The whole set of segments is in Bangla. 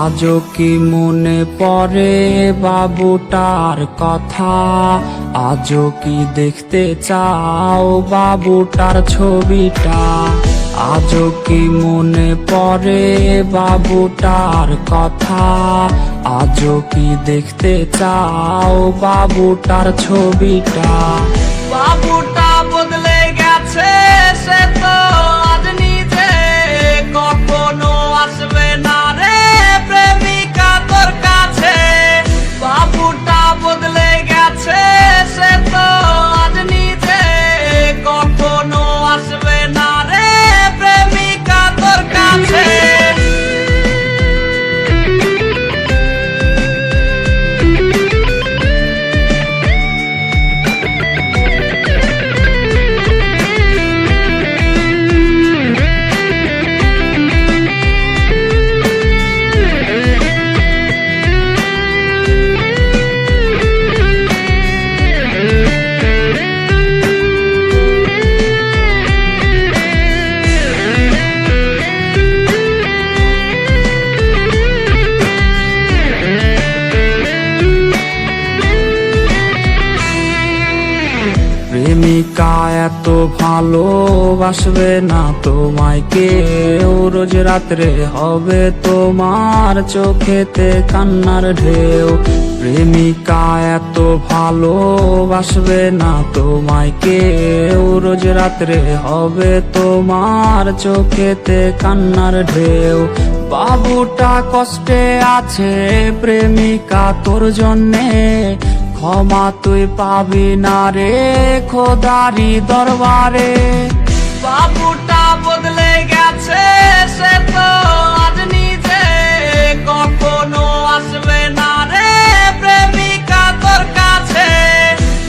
আজও কি মনে পড়ে বাবুটার কথা? আজও কি দেখতে চাও বাবুটার ছবিটা? আজও কি মনে পড়ে বাবুটার কথা? আজও কি দেখতে চাও বাবুটার ছবিটা? বাবুটা বদলে গেছে, সে তো আজ নিজে কখনো আসবে না রে প্রেমিকা তোর কাছে। বাবুটা বদলে গেছে, সে তো আজ নিজে কখনো আসবে না রে প্রেমিকা তোর কাছে। প্রেমিকা এত ভালোবাসবে না তোমায় কেউ, রোজ রাত্রে হবে তোমার চোখেতে কান্নার ঢেউ। প্রেমিকা এত ভালোবাসবে না তোমায় কেউ, রোজ রাত্রে হবে তোমার চোখেতে কান্নার ঢেউ। বাবুটা কষ্টে আছে প্রেমিকা তোর জন্যে, ক্ষমা তুই পাবি না রে খোদারি দরবারে। বাবুটা বদলে গেছে, সে তো আজ নিজে কখনো আসবে না রে প্রেমিকা তোর কাছে।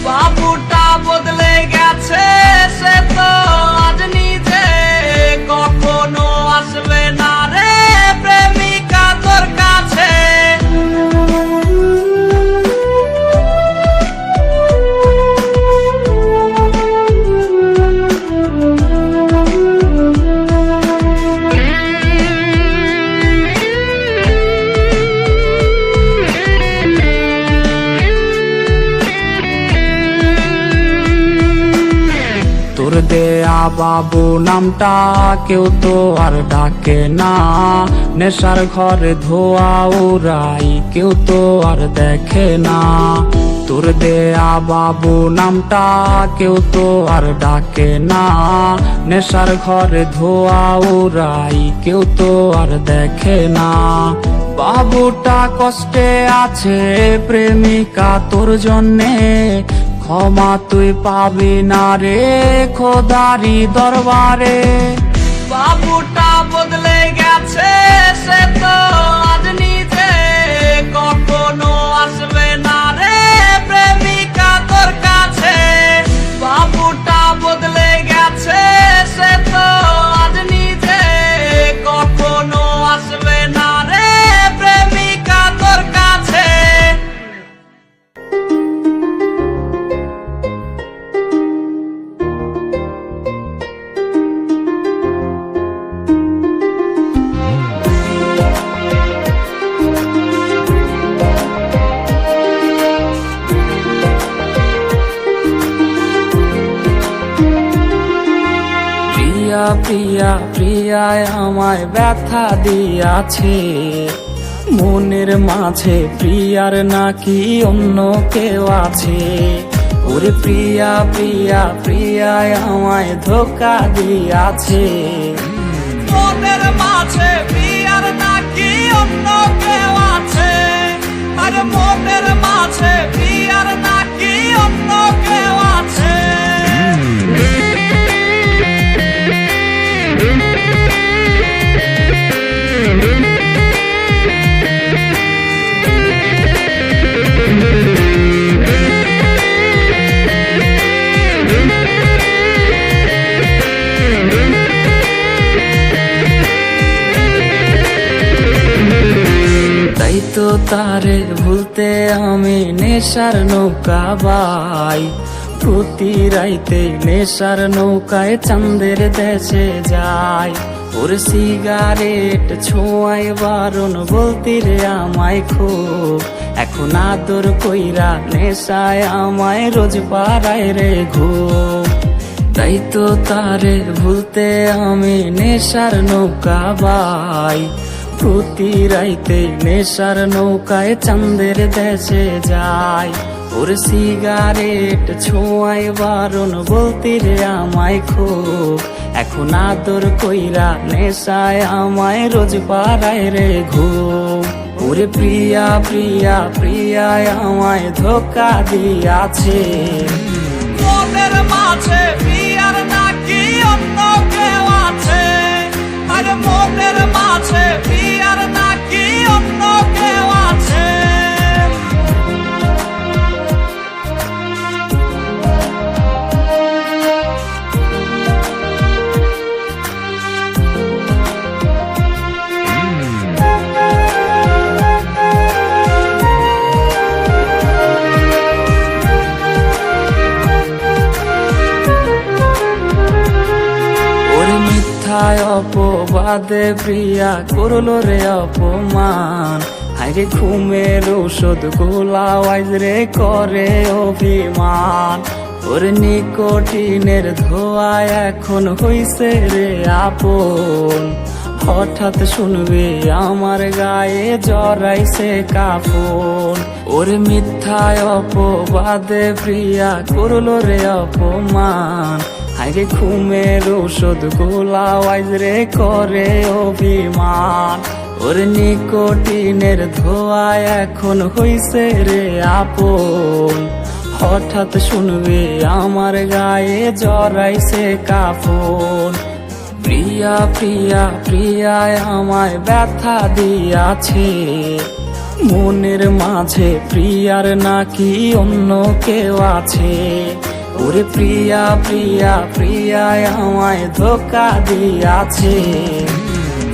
বাবুটা বদলে গেছে, সে তো আজ নিজে কখনো আসবে না রে প্রেমিকা তোর কাছে। তোর দেয়া বাবু নামটা কেউ তো আর ডাকে না, নেশার ঘরে ধোয়া উড়াই কেউ তো আর দেখে না। তোর দেয়া বাবু নামটা কেউ তো আর ডাকে না, নেশার ঘরে ধোয়া উড়াই কেউ তো আর দেখে না। বাবুটা কষ্টে আছে প্রেমিকা তোর জন্যে, ক্ষমা তুই পাবি না রে খোদারি দরবারে। বাবুটা বদলে গেছে, সে তো আজ নিজে কখনো আসবে না রে প্রেমিকা তোর কাছে। বাবুটা বদলে গেছে, সে তো আজ নিজে কখনো আসবে না রে প্রেমিকা তোর কাছে। প্রিয়া প্রিয়ায় আমায় ব্যথা দিয়াছে, মনের মাঝে প্রিয়ার নাকি অন্য কেউ আছে। ওরে প্রিয়া প্রিয়া প্রিয়ায় আমায় ধোকা দিয়াছে, মনের মাঝে প্রিয়ার নাকি অন্য কেউ আছে। আরে মনের মাঝে প্রিয়ার নাকি অন্য কেউ আছে। তাই তো তারে ভুলতে আমি নেশার নৌকা বাই, প্রতি রাইতে নেশার নৌকায় চাঁদের দেশে যাই। ওরে সিগারেট ছোঁয়ায় বারণ বলতি রে আমায় খুব, এখন আদর কইরা নেশায় আমায় রোজ পাড়ায় রে ঘুম। তাই তো তারে ভুলতে আমি নেশার নৌকা বাই, প্রতি রাইতে নেশার নৌকায় চাঁদের দেশে যাই। ওরে সিগারেট ছোঁয়ায় বারণ বলতি রে আমায় খুব, এখন আদর কইরা নেশায় আমায় রোজ পাড়ায় রে ঘুম। ওরে প্রিয়া প্রিয়া প্রিয়ায় আমায় ধোকা দিয়াছে, মনের মাঝে প্রিয়ার নাকি অন্য কেউ আছে, আরে মনের মাঝে প্রিয়ার নাকি অন্য কেউ আছে। অপবাদে প্রিয়া করলো রে অপমান, হাইরে ঘুমের ঔষধ গোলাওয়াইজ রে করে অভিমান। ওর নিকোটিনের ধোঁয়ায় এখন হইছে রে আপন, হঠাৎ শুনবে আমার গায়ে জড়াইছে কাফন। ওর মিথ্যায় অপবাদে প্রিয়া করলো রে অপমান, হাইরে ঘুমের ঔষধ গোলাওয়াইজ রে করে অভিমান। ওর নিকোটিনের ধোঁয়ায় এখন হইছে রে আপন, হঠাৎ শুনবে আমার গায়ে জড়াইছে কাফন। প্রিয়া প্রিয়া প্রিয়ায় আমায় ব্যথা দিয়াছে, মনের মাঝে প্রিয়ার নাকি অন্য কেউ আছে। ওরে প্রিয়া প্রিয়া প্রিয়ায় আমায় ধোকা দিয়াছে,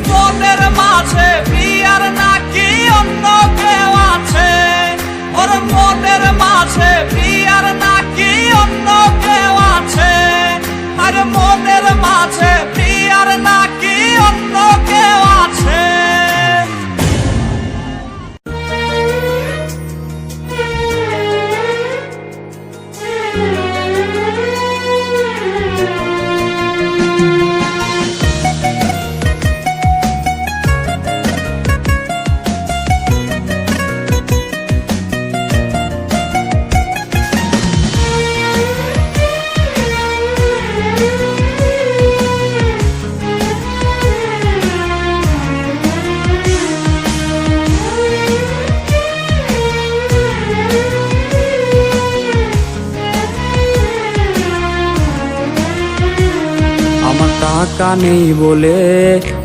মনের মাঝে প্রিয়ার নাকি অন্য কেউ আছে, ওর মনের মাঝে প্রিয়ার নাকি অন্য কেউ আছে, আরে মনের মাঝে প্রিয়ার নাকি অন্য কেউ আছে। টাকা নেই বলে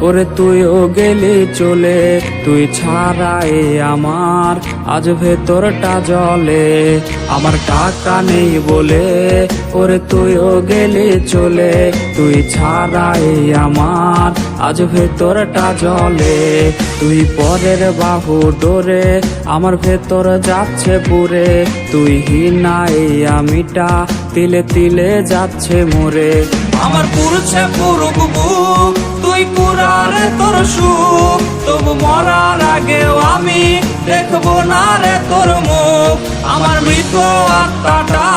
ওরে তুইও গেলি চলে, তুই ছাড়াই আমার আজ ভেতরটা জলে। আমার টাকা নেই বলে ওরে তুইও গেলি চলে, তুই ছাড়াই আমার আজ ভেতরটা জলে। তুই পরের বাহু ডোরে আমার ভেতর যাচ্ছে পুরে, তুই হিনাই আমিটা তিলে তিলে যাচ্ছে মোরে। আমার পুরছে পুরুক বুক, তুই পুরারে তোর সুখ, তবু মরার আগেও আমি দেখবো না রে তোর মুখ। আমার মৃত আত্মাটা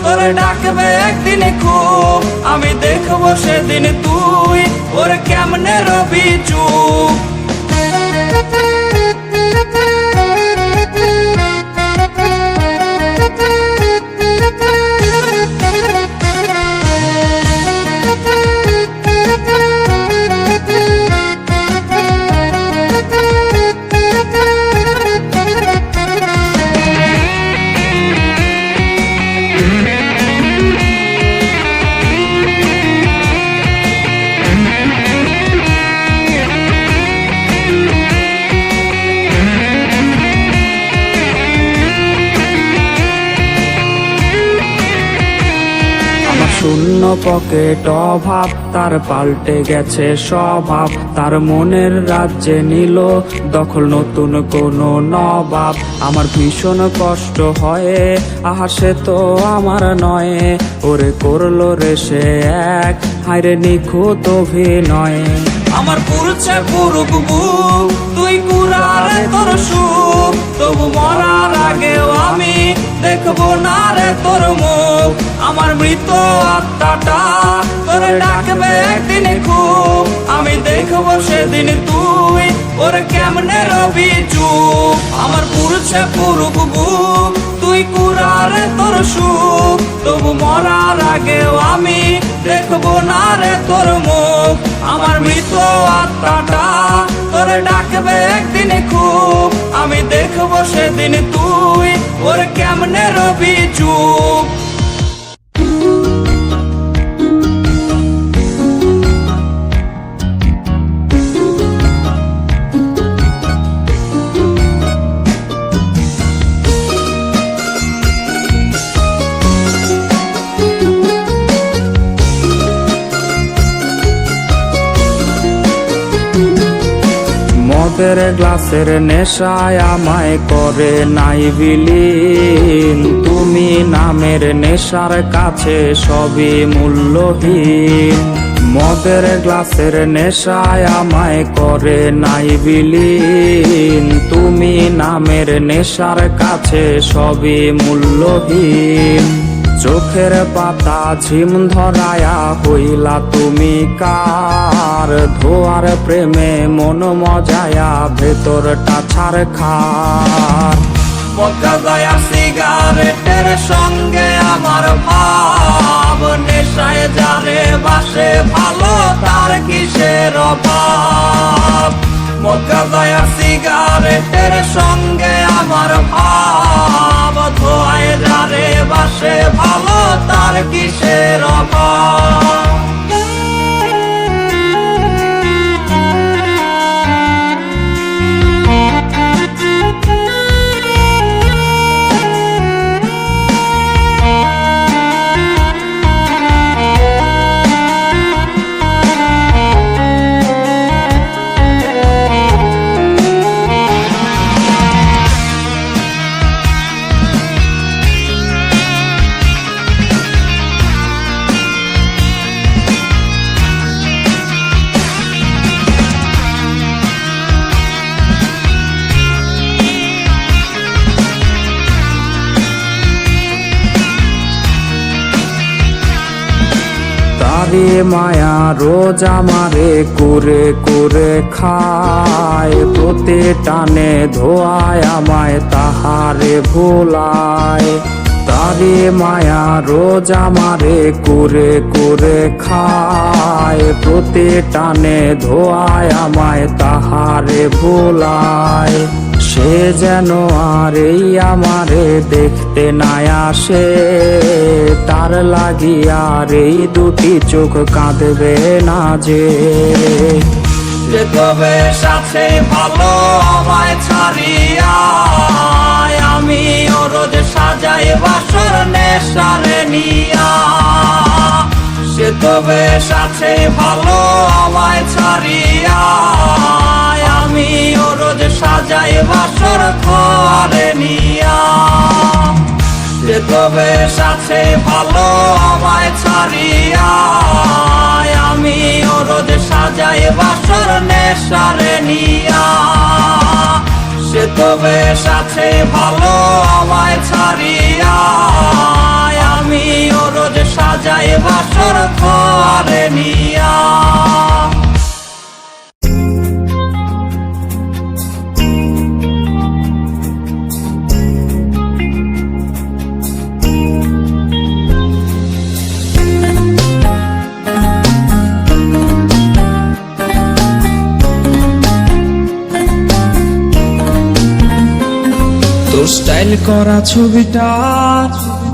তোরে ডাকবে একদিন খুব, আমি দেখবো সেদিন তুই ওরে কেমনে রবি চুপ। শূন্য পকেট অভাব, তার পাল্টে গেছে স্বভাব। তার মনের রাজ্যে নিল দখল নতুন কোনো নবাব। আমার ভীষণ কষ্ট হয়, আহা সে তো আমার নয়। ওরে করলো রে সে এক হায়রে নিখুঁত অভিনয়। আমার পুরছে পুরুক বুক তুই কুরারে তোর সুখ তবু মরার আগেও আমি দেখবো না রে তোর মুখ আমার মৃত আত্মাটা তোরে ডাকবে একদিন খুব আমি দেখবো সেদিন তুই ওরে কেমনে রবি চুপ আমার পুরছে পুরুক বুক তুই কুরারে তোর সুখ তবু মরার আগেও আমি দেখবো না রে তোর মুখ আমার মৃত আত্মাটা তোরে ডাকবে একদিন খুব আমি দেখবো সেদিন তুই ওরে কেমনে রবি চুপ মদের গ্লাসের নেশায় আমায় করে নাই বিলীন তুমি নামের নেশার কাছে সবই মূল্যহীন মদের গ্লাসের নেশায় আমায় করে নাই বিলীন তুমি নামের নেশার কাছে সবই মূল্যহীন চোখের পাতা ঝিম ধরায়া হইলা তুমি কার ধোয়ার প্রেমে মন মজায়া ভেতরটা ছাড় খার মক্কা যায় সিগারেটের সঙ্গে আমার ভাব নেশায় যারে বাসে ভালো তার কিসের অভাব মক্কা যায় সিগারেটের সঙ্গে আমার ভাব ধোয়ায় যারে বাসে ভালো তার কিসের অভাব তারে মায়া রোজ আমারে করে করে খায় প্রতি টানে ধোয়ায় আমায় তাহারে ভোলায় তারে মায়া রোজ আমারে করে করে খায় প্রতি টানে ধোয়ায় আমায় তাহারে ভোলায় সে যেন আর এই আমারে দেখতে নাই আসে তার লাগিয়ার এই দুটি চোখ কাঁদবে না যে তবে সাথে ভালো আমায় ছাড়িয়া আমি ও রোজ সাজাই বাসর নেশারে নিয়া সে তবে সাথে ভালো আমায় ছাড়িয়া আমি ও রোজ সাজাই বাসর খোয়ারে নিয়া সে তবে সাথে ভালো আমায় ছাড়িয়া আমি ও রোজ সাজাই বাসর নেশারে নিয়া সে তবে সাথে ভালো আমায় ছাড়িয়া আমি ও রোজ সাজাই বাসর খোয়ারে নিয়া তোর স্টাইল করা ছবিটা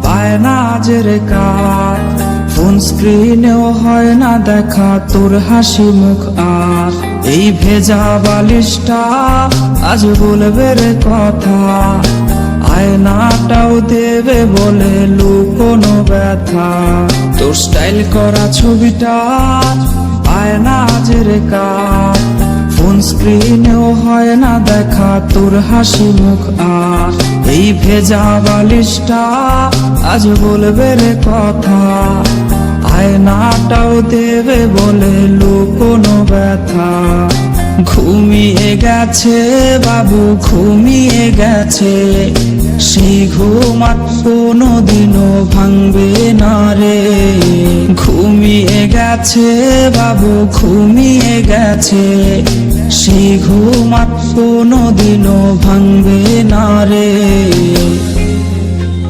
পায় না আজের কার ফোন স্ক্রিনেও হয় না দেখা তোর হাসি মুখ আর এই ভেজা বালিশটা আজ বলবে রে কথা আয়নাটাও দেবে বলে লুকোনো ব্যথা তোর স্টাইল করা ছবিটা পায় না আজের কার ফোন স্ক্রিনেও হয় না দেখা তোর হাসি মুখ আর এই ভেজা বালিশটা আজ বলবে রে কথা বায়নাটাও দেবে বলে লুকোনো ব্যথা। ঘুমিয়ে গেছে বাবু, ঘুমিয়ে গেছে, সেই ঘুম আর কোনোদিনও ভাঙবে না রে। ঘুমিয়ে গেছে বাবু, ঘুমিয়ে গেছে, সেই ঘুম আর কোনোদিনও ভাঙবে না রে।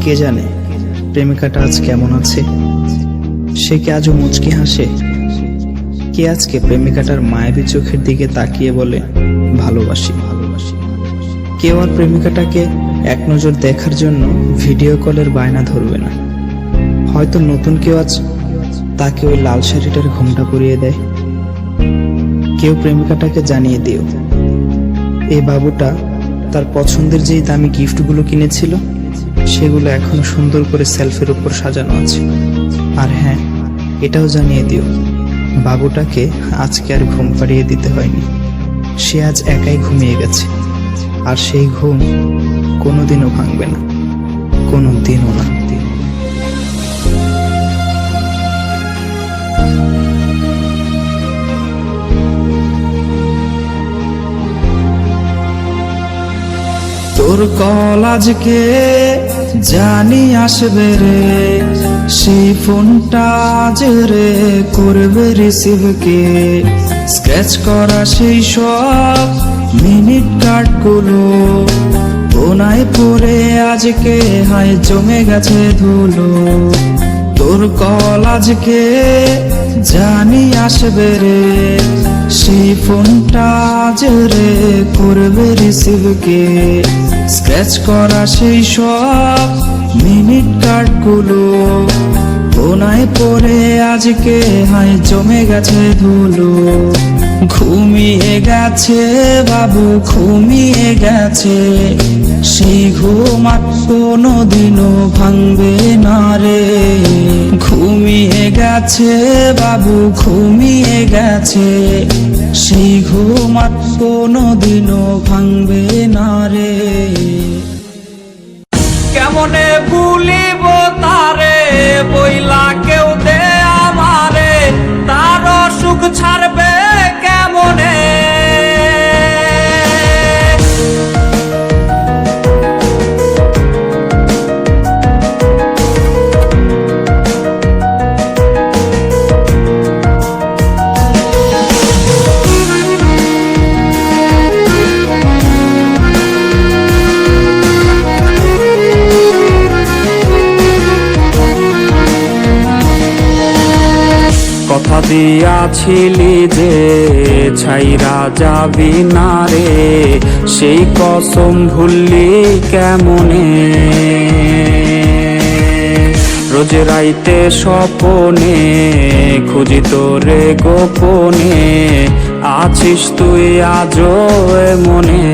কে জানে প্রেমিকাটা আজ কেমন আছে, সে কি আজও মুচকি হাসে? কে আজকে প্রেমিকাটার মায়াবী চোখের দিকে তাকিয়ে বলে ভালোবাসি ভালোবাসি? কেউ আর প্রেমিকাটাকে এক নজর দেখার জন্য ভিডিও কলের বায়না ধরবে না। হয়তো নতুন কেউ আজ তাকে ওই লাল শাড়িটার ঘোমটা পরিয়ে দেয়। কেউ প্রেমিকাটাকে জানিয়ে দিও এই বাবুটা তার পছন্দের যেই দামি গিফটগুলো কিনেছিল সেগুলো এখনো সুন্দর করে সেলফের উপর সাজানো আছে। আর হ্যাঁ, এটাও জানিয়ে দিও বাবুটাকে আজকে আর ঘুম পাড়িয়ে দিতে হয়নি। সে আজ একাই ঘুমিয়ে গেছে, আর সেই ঘুম কোনোদিনও ভাঙবে না, কোনোদিনও না। তোর কল আজকে জানি আসবে রে, সেই ফোনটা আজ রে করবে রিসিভ কে। স্ক্র্যাচ করা সেই সব মিনিট কার্ডগুলো কোনায় পড়ে আজকে হায় জমে গেছে ধুলো। তোর কল আজকে জানি আসবে রে, সেই ফোনটা আজ রে করবে রিসিভ কে। স্ক্র্যাচ করা সেই সব মিনিট কার্ডগুলো কোনায় পড়ে আজকে হায় জমে গেছে ধুলো। ঘুমিয়ে গেছে বাবু, ঘুমিয়ে গেছে, সেই ঘুম আর কোনোদিনও ভাঙবে না রে। ঘুমিয়ে গেছে বাবু, ঘুমিয়ে গেছে, সেই ঘুম আর কোনোদিনও ভাঙবে না রে। কেমনে ভুলিব তারে, বইলা কেউ দে আমারে, তার সুখ ছাড়বে কেমনে। কথা দিয়াছিলি যে ছাইরা যাবি না রে, সেই কসম ভুললি কেমনে। রোজ রাইতে স্বপনে খুঁজি তোরে গোপনে, আছিস তুই আজও মনে।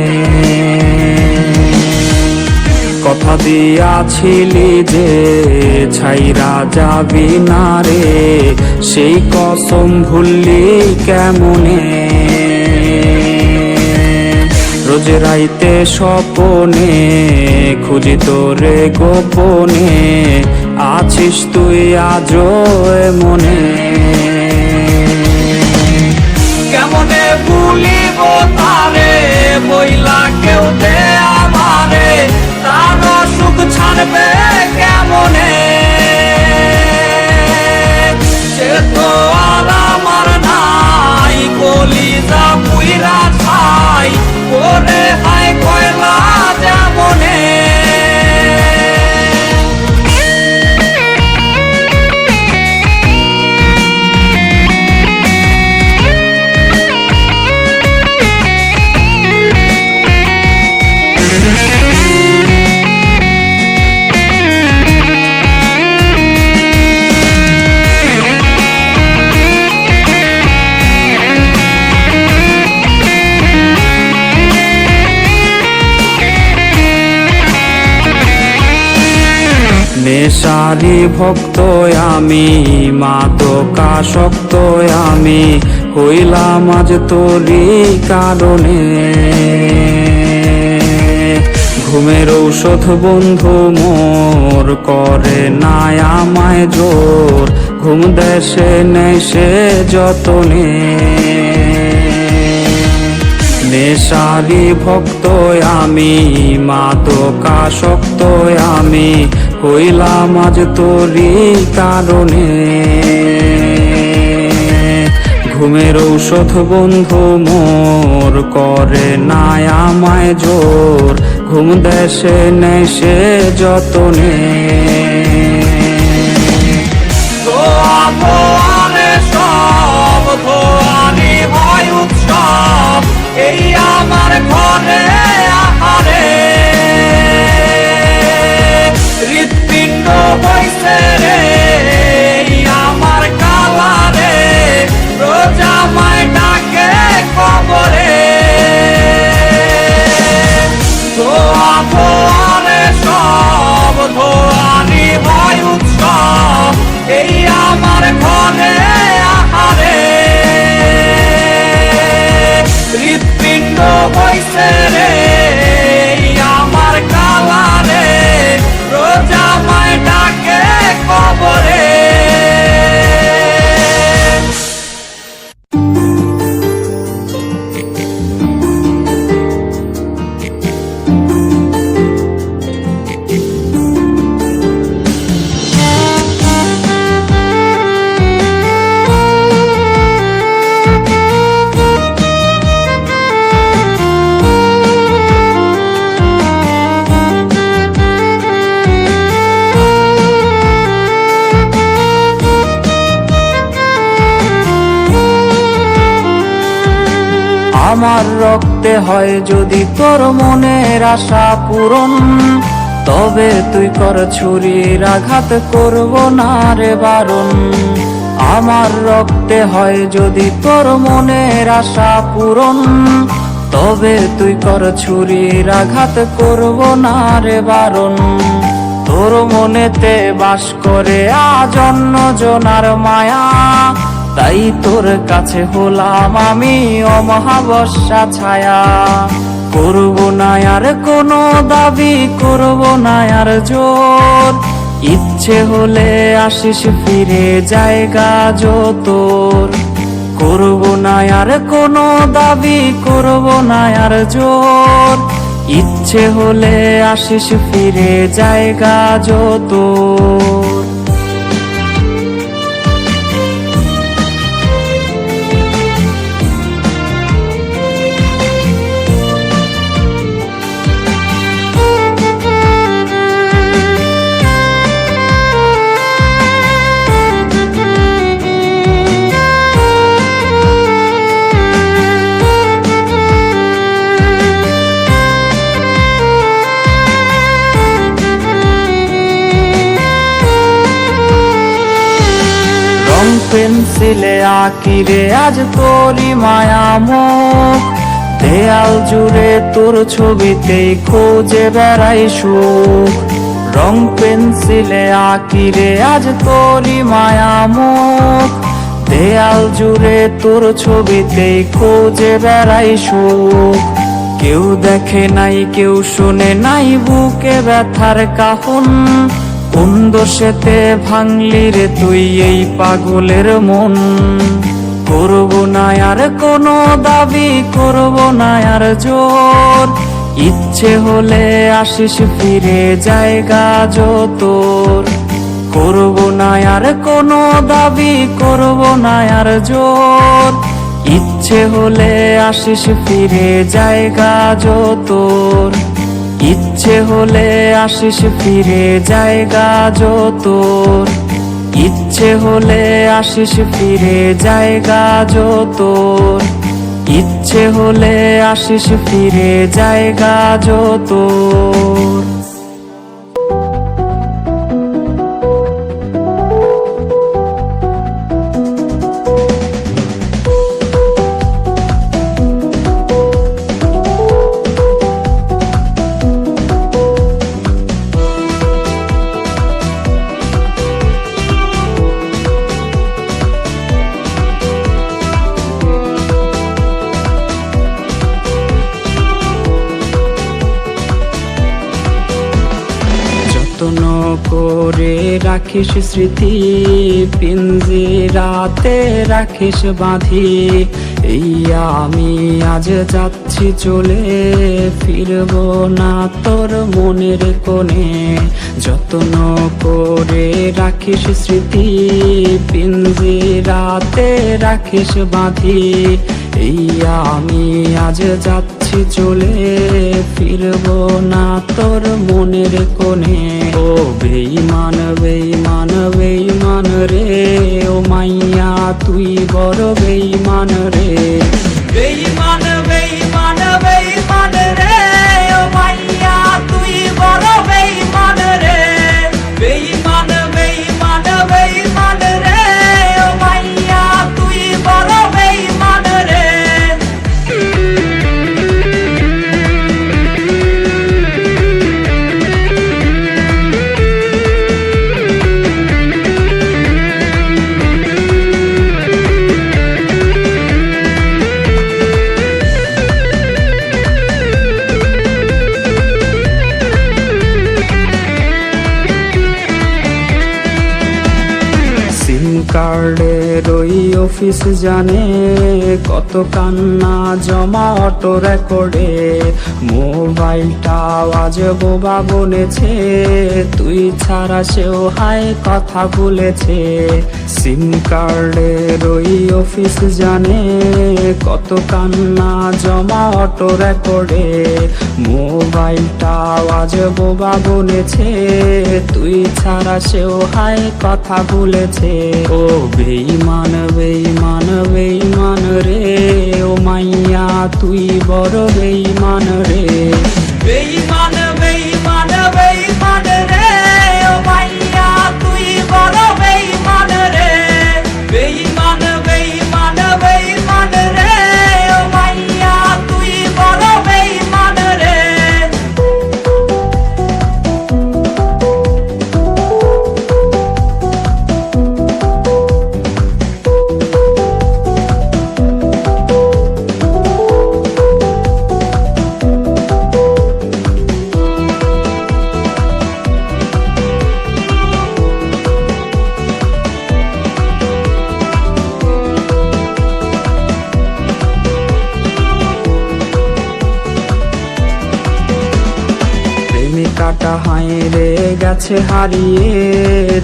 কথা দিয়াছিলি যে ছাইরা যাবি না রে, সেই কসম ভুললি কেমনে। রোজ রাইতে স্বপনে খুঁজি তোরে গোপনে, আছিস তুই আজও মনে। কেমনে ভুলিব তারে, বইলা কেউ দে আমারে, তার সুখ ছাড়বে কেমনে। সে তো আর আমার নাই, কলিজা পুইরা ছাই করে হায় কয়লা যেমনে। নেশারি ভক্ত আমি, মাদকাসক্ত আমি, হইলাম আজ তোরই কারণে। ঘুমের ঔষধ বন্ধু মোর করে না আমায় জোর, ঘুম দেশে নেই সে যতনে। নেশারি ভক্ত আমি, মাদকাসক্ত আমি, হইলাম আজ তোরই কারণে। ঘুমের ঔষধ বন্ধু মোর করে না আমায় জোর, ঘুম দেশে নেই সে যতনে। ধোয়া ধোয়ারে সব ধোয়ারি হয় উৎসব, এই আমার ঘরে আহারে। হৃৎপিণ্ড হইছে রে এই আমার কালারে, রোজ আমায় ডাকে কবরে। ধোয়া ধোয়ারে সব ধোয়ারি হয় উৎসব, এই আমার ঘরে আহারে। হৃৎপিণ্ড হইছে রে এই আমার কালারে, রোজ আমায় ডাকে কবরে। আমার রক্তে হয় যদি তোর মনের আশা পূরণ, তবে তুই কর ছুরির আঘাত, করব না রে বারণ। আমার রক্তে হয় যদি তোর মনের আশা পূরণ, তবে তুই কর ছুরির আঘাত, করব না রে বারণ। তোর মনেতে বাস করে আজ অন্য জনার মায়া, তাই তোর কাছে হলাম আমি অমহাবস্যা ছায়া। করব না আর কোনো দাবি, করব না আর জোর, ইচ্ছে হলে আসিস ফিরে জায়গা তোর। করব না আর কোনো দাবি, করব না আর জোর, ইচ্ছে হলে আসিস ফিরে জায়গা তোর। পেন্সিলে আঁকি রে আজ তোরই মায়া মুখ, দেয়াল জুড়ে তোর ছবিতেই খোঁজে বেড়াই সুখ। রং পেন্সিলে আঁকি রে আজ তোরই মায়া মুখ, দেয়াল জুড়ে তোর ছবিতেই খোঁজে বেড়াই সুখ। কেউ দেখে নাই কেউ শুনে নাই বুকে ব্যথার কাহন, কোন দোষেতে ভাঙলি রে তুই এই পাগলের মন। করব না আর কোনো দাবি, করব না আর জোর, ইচ্ছে হলে আসিস ফিরে জায়গা তোর। করব না আর কোনো দাবি, করব না আর জোর, ইচ্ছে হলে আসিস ফিরে জায়গা তোর। ইচ্ছে হলে আসিস ফিরে জায়গা তোর, ইচ্ছে হলে আসিস ফিরে জায়গা তোর, ইচ্ছে হলে আসিস ফিরে জায়গা তোর। যত্ন করে রাখিস স্মৃতি, পিঞ্জিরাতে রাখিস বাঁধি। এই আমি আজ যাচ্ছি চলে, ফিরবো না তোর মনের কোণে। যত্ন করে রাখিস স্মৃতি, পিঞ্জিরাতে রাখিস বাঁধি। এই আমি আজ যাচ্ছি চলে, ফিরবো না তোর মনের কোণে। ও বেঈমান বেঈমান বেঈমান রে, ও মাইয়া তুই বড় বেঈমান রে। বেঈমান বেঈমান বেঈমান রে, ও মাইয়া তুই বড় বেঈমান রে। বেঈমান বেঈমান বেঈমান রে, ও মাইয়া তুই বড় বেঈমান রে। সিম কার্ডের ওই অফিস জানে, কত কান্না জমা অটো রেকর্ডে। মোবাইলটা আজ বোবা বলেছে, তুই ছাড়া সেও হায় কথা বলেছে। সিম কার্ডের ওই অফিস জানে, কত কান্না জমা অটো রেকর্ডে। মোবাইলটা আজ বোবা বলেছে, তুই ছাড়া সেও হায় কথা বলেছে। ও বেঈমান বেঈমান বেঈমান রে, ও মাইয়া তুই বড় বেঈমান রে। বেঈমান বেঈমান বেঈমান রে, ও মাইয়া তুই বড় বেঈমান রে। বেঈমান বেঈমান বেঈমান রে, ও মাইয়া তুই বড় বেঈমান রে। প্রেমিকাটা হায়রে গেছে হারিয়ে,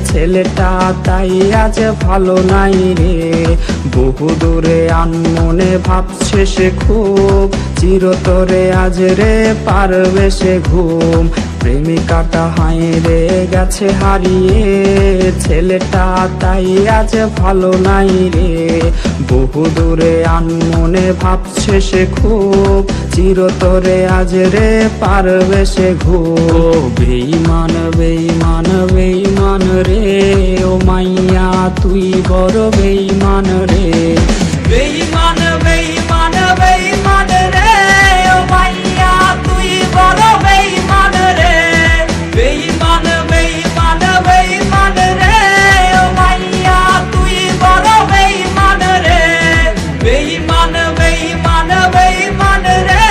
ছেলেটা তাই আজ ভালো নাই রে। বহু দূরে আনমনে ভাবছে সে খুব, চিরতরে আজ রে পারবে সে ঘুম। প্রেমিকাটা হায়রে গেছে হারিয়ে, ছেলেটা তাই আজ ভালো নাই রে। বহু দূরে আনমনে ভাবছে সে খুব, চিরতরে আজ রে পারবে সে ঘুম। বেঈমান বেঈমান বেঈমান রে, ও মাইয়া তুই বড় বেঈমান রে। বেঈমান বেঈমান বেঈমান রে, ও মাইয়া তুই বড় বেঈমান রে। বেঈমান বেঈমান বেঈমান রে, ও মাইয়া তুই বড় বেঈমান রে। বেঈমান বেঈমান বেঈমান রে,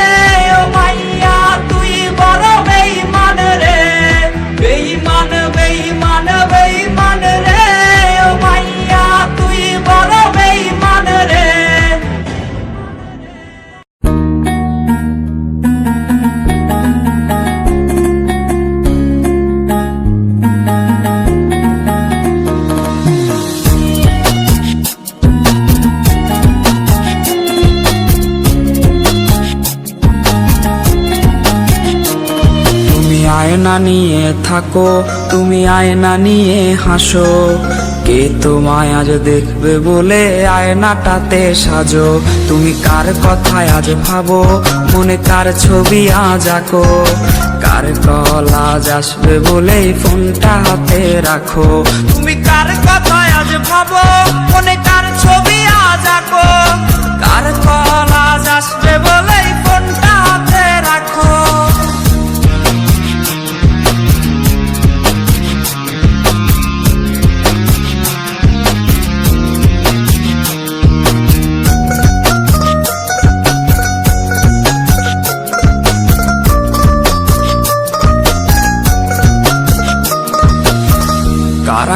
ও মাইয়া তুই বড় বেঈমান রে। বেঈমান বেঈমান বেঈমান রে, ও মাইয়া তুই বড় বেঈমান রে। তুমি আয়না নিয়ে থাকো, তুমি আয়না নিয়ে হাসো। কে তোমায় আজ দেখবে বলে আয়নাটাতে সাজো। তুমি কার কথায় আজ ভাবো, মনে কার ছবি আজ আঁকো। কার কল আজ আসবে বলে ফোনটা হাতে রাখো। তুমি কার কথায় আজ ভাবো, মনে কার ছবি আজ আঁকো। কার কল আজ আসবে বলে ফোনটা হাতে রাখো।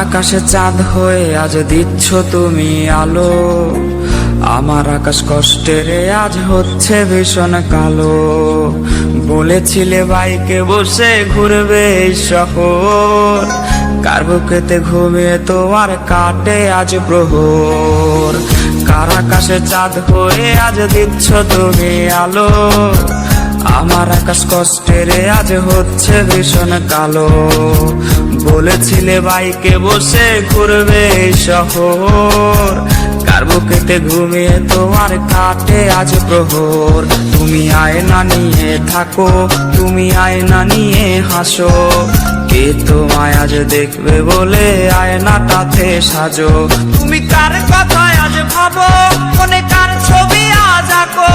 আকাশে চাঁদ হয়ে আজ দিচ্ছ তুমি আলো, আমার আকাশ কষ্টেরে আজ হচ্ছে ভীষণ কালো। বলেছিলে বাইকে বসে ঘুরবে এই শহর, কার বুকেতে ঘুমিয়ে তোমার কাটে আজ প্রহর। কার আকাশে চাঁদ হয়ে আজ দিচ্ছ তুমি আলো, আমার আকাশ কষ্টেরে আজ হচ্ছে ভীষণ কালো। বলেছিলে বাইকে বসে ঘুরবে এই শহর, কার বুকেতে ঘুমিয়ে তোমার কাটে আজ প্রহর। তুমি আয়না নিয়ে থাকো, তুমি আয়না নিয়ে হাসো, কে তোমায় আজ দেখবে বলে আয়নাটাতে সাজো। তুমি কার কথায় আজ ভাবো, মনে কার ছবি আজ আঁকো,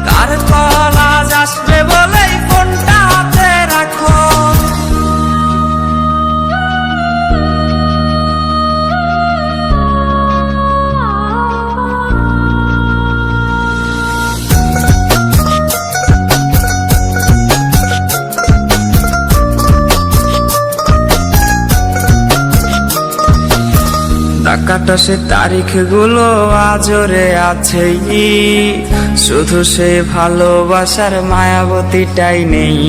কার কল আজ আসবে বলে ফোনটা হাতে রাখো। টাকাটা সে তারিখ গুলো আজরে আছেই, শুধু সে ভালোবাসার মায়াবতীটাই নেই।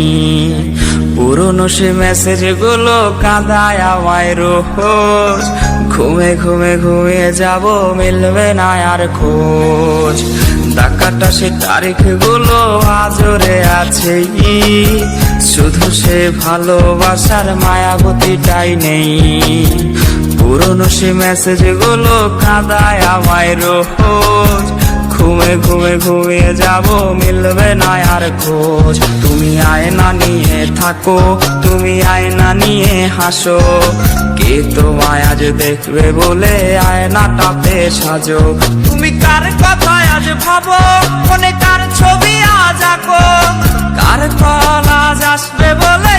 পুরনো সে মেসেজ গুলো কাঁদায় আমায় রোজ, ঘুমে ঘুমে ঘুমিয়ে যাব মিলবে না আর খোঁজ। টাকাটা সে তারিখ গুলো আজরে আছেই, শুধু সে ভালোবাসার মায়াবতীটাই নেই। পুরনো সে মেসেজ গুলো কাঁদায় আমায় রোজ, ঘুমে ঘুমে ঘুমিয়ে যাব মিলবে না আর খোঁজ। তুমি আয়না নিয়ে থাকো, তুমি আয়না নিয়ে হাসো, কে তোমায় আজ দেখবে বলে আয়নাটাতে সাজো। তুমি কার কথায় আজ ভাবো, মনে কার ছবি আজ আঁকো, কার কল আজ আসবে বলে